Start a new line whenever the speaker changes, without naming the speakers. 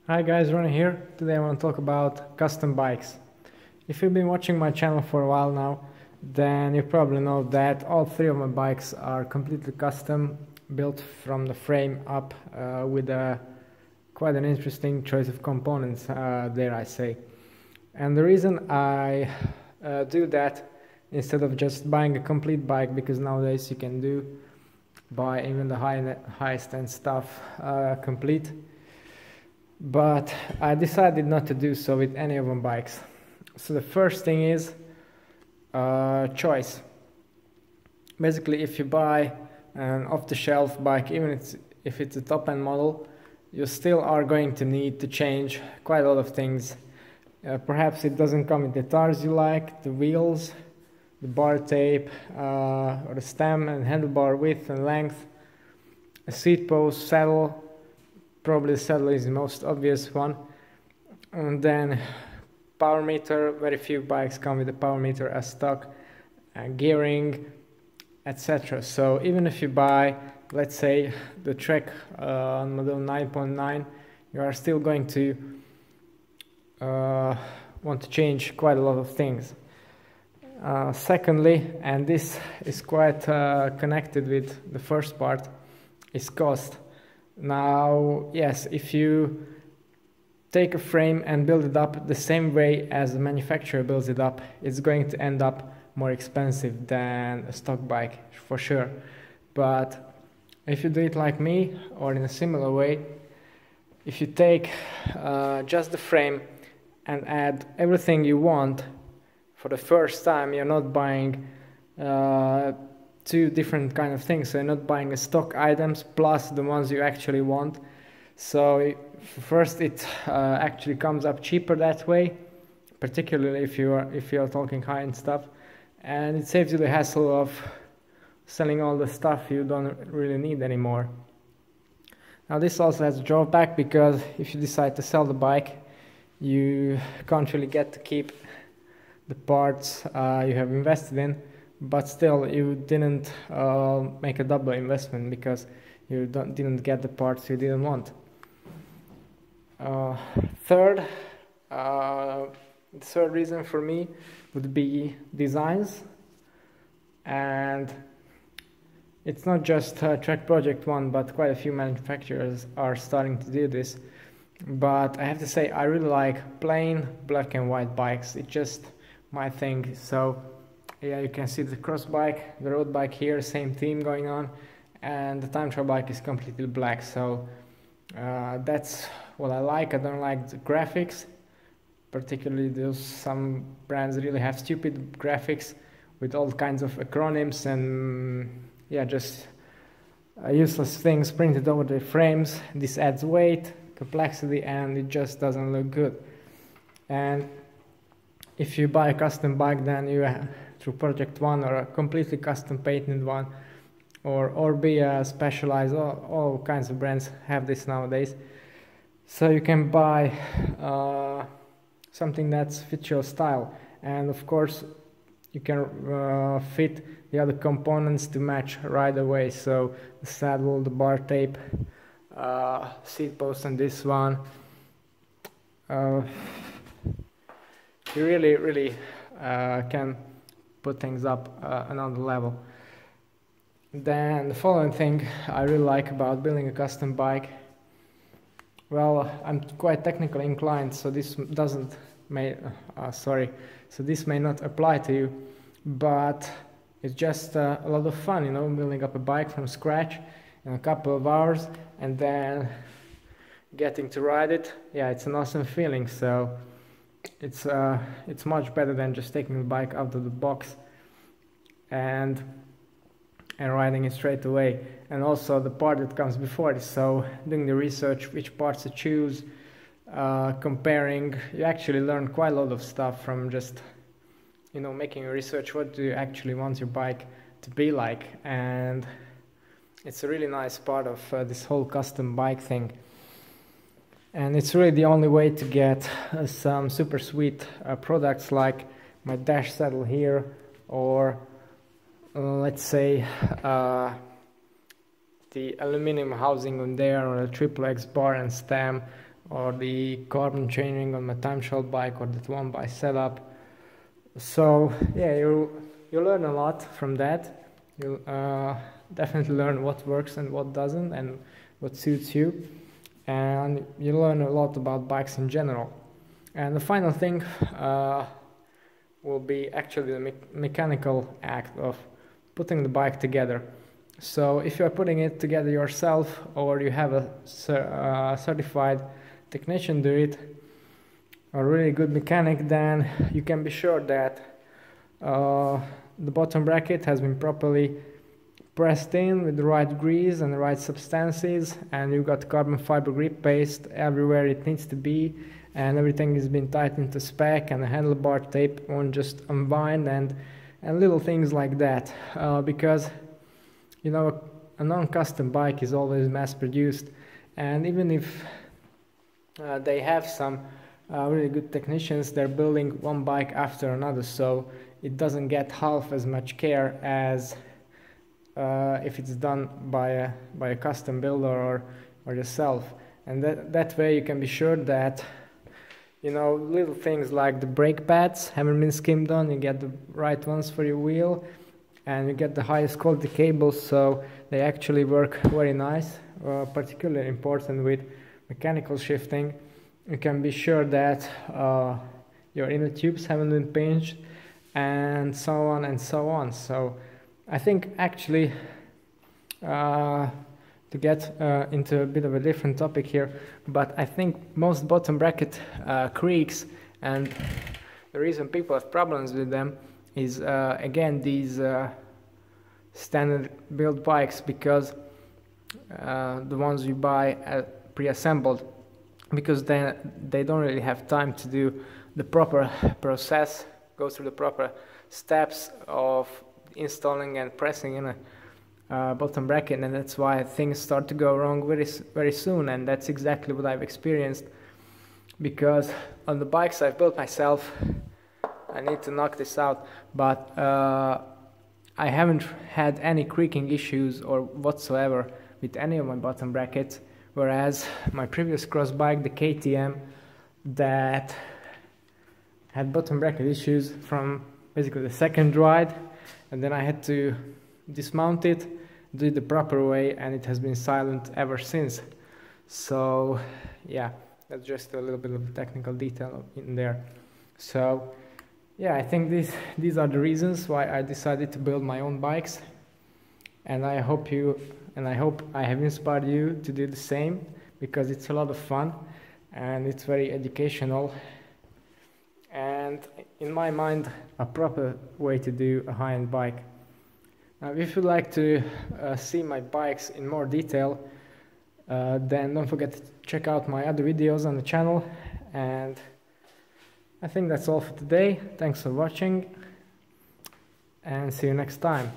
Hi guys, Ronnie here. Today I want to talk about custom bikes. If you've been watching my channel for a while now, then you probably know that all three of my bikes are completely custom, built from the frame up with quite an interesting choice of components, dare I say. And the reason I do that instead of just buying a complete bike, because nowadays you can buy even the highest end stuff complete. But I decided not to do so with any of my bikes. So the first thing is choice. Basically, if you buy an off-the-shelf bike, even if it's a top-end model, you still are going to need to change quite a lot of things. Perhaps it doesn't come with the tires you like, the wheels, the bar tape, or the stem and handlebar width and length, a seat post, saddle. Probably the saddle is the most obvious one. And then power meter. Very few bikes come with a power meter as stock, gearing, etc. So even if you buy, let's say, the Trek model 9.9, you are still going to want to change quite a lot of things. Secondly, and this is quite connected with the first part, is cost. Now, yes, if you take a frame and build it up the same way as the manufacturer builds it up, it's going to end up more expensive than a stock bike, for sure. But if you do it like me, or in a similar way, if you take just the frame and add everything you want for the first time, you're not buying two different kind of things. So you're not buying the stock items plus the ones you actually want. So first, it actually comes up cheaper that way, particularly if you're talking high-end stuff, and it saves you the hassle of selling all the stuff you don't really need anymore. Now this also has a drawback, because if you decide to sell the bike, you can't really get to keep the parts you have invested in. But still, you didn't make a double investment, because you didn't get the parts you didn't want. The third reason for me would be designs. And it's not just Trek Project One, but quite a few manufacturers are starting to do this. But I have to say, I really like plain black and white bikes. It's just my thing. So yeah, you can see the cross bike, the road bike here, same theme going on, and the time trial bike is completely black. So that's what I like. I don't like the graphics, particularly some brands really have stupid graphics with all kinds of acronyms and yeah, just useless things printed over the frames. This adds weight, complexity, and it just doesn't look good. And if you buy a custom bike, then you through Project One, or a completely custom patented one, or Orbea, Specialized, all kinds of brands have this nowadays. So you can buy something that fits your style, and of course you can fit the other components to match right away. So the saddle, the bar tape, seat post, and this one. You really can put things up another level. Then the following thing I really like about building a custom bike, well, I'm quite technically inclined, so this may not apply to you, but it's just a lot of fun, building up a bike from scratch in a couple of hours and then getting to ride it. Yeah, it's an awesome feeling. So it's much better than just taking the bike out of the box and riding it straight away. And also the part that comes before this, so doing the research, which parts to choose, comparing. You actually learn quite a lot of stuff from just making a research. What do you actually want your bike to be like? And it's a really nice part of this whole custom bike thing. And it's really the only way to get some super sweet products like my dash saddle here, or let's say the aluminum housing on there, or a triple X bar and stem, or the carbon chaining on my time trial bike, or that one by setup. So yeah, you learn a lot from that. You'll definitely learn what works and what doesn't, and what suits you, and you learn a lot about bikes in general. And the final thing will be actually the mechanical act of putting the bike together. So if you are putting it together yourself, or you have a certified technician do it, a really good mechanic, then you can be sure that the bottom bracket has been properly pressed in with the right grease and the right substances, and you've got carbon fiber grip paste everywhere it needs to be, and everything has been tightened to spec, and the handlebar tape won't just unwind, and little things like that, because you know, a non-custom bike is always mass produced, and even if they have some really good technicians, they're building one bike after another, so it doesn't get half as much care as if it's done by a custom builder or yourself. And that way you can be sure that, you know, little things like the brake pads haven't been skimmed on, you get the right ones for your wheel, and you get the highest quality cables, so they actually work very nice. Particularly important with mechanical shifting. You can be sure that your inner tubes haven't been pinched, and so on and so on. So I think actually to get into a bit of a different topic here, but I think most bottom bracket creaks, and the reason people have problems with them is again these standard build bikes, because the ones you buy pre-assembled, because then they don't really have time to do the proper process, go through the proper steps of installing and pressing in a bottom bracket, and that's why things start to go wrong very soon. And that's exactly what I've experienced, because on the bikes I've built myself, I need to knock this out, but I haven't had any creaking issues or whatsoever with any of my bottom brackets, whereas my previous cross bike, the KTM, that had bottom bracket issues from basically the second ride, and then I had to dismount it, do it the proper way, and it has been silent ever since. So yeah, that's just a little bit of technical detail in there. So yeah, I think these are the reasons why I decided to build my own bikes, and I hope I have inspired you to do the same, because it's a lot of fun and it's very educational, and in my mind a proper way to do a high-end bike. Now if you'd like to see my bikes in more detail, then don't forget to check out my other videos on the channel, and I think that's all for today. Thanks for watching, and see you next time.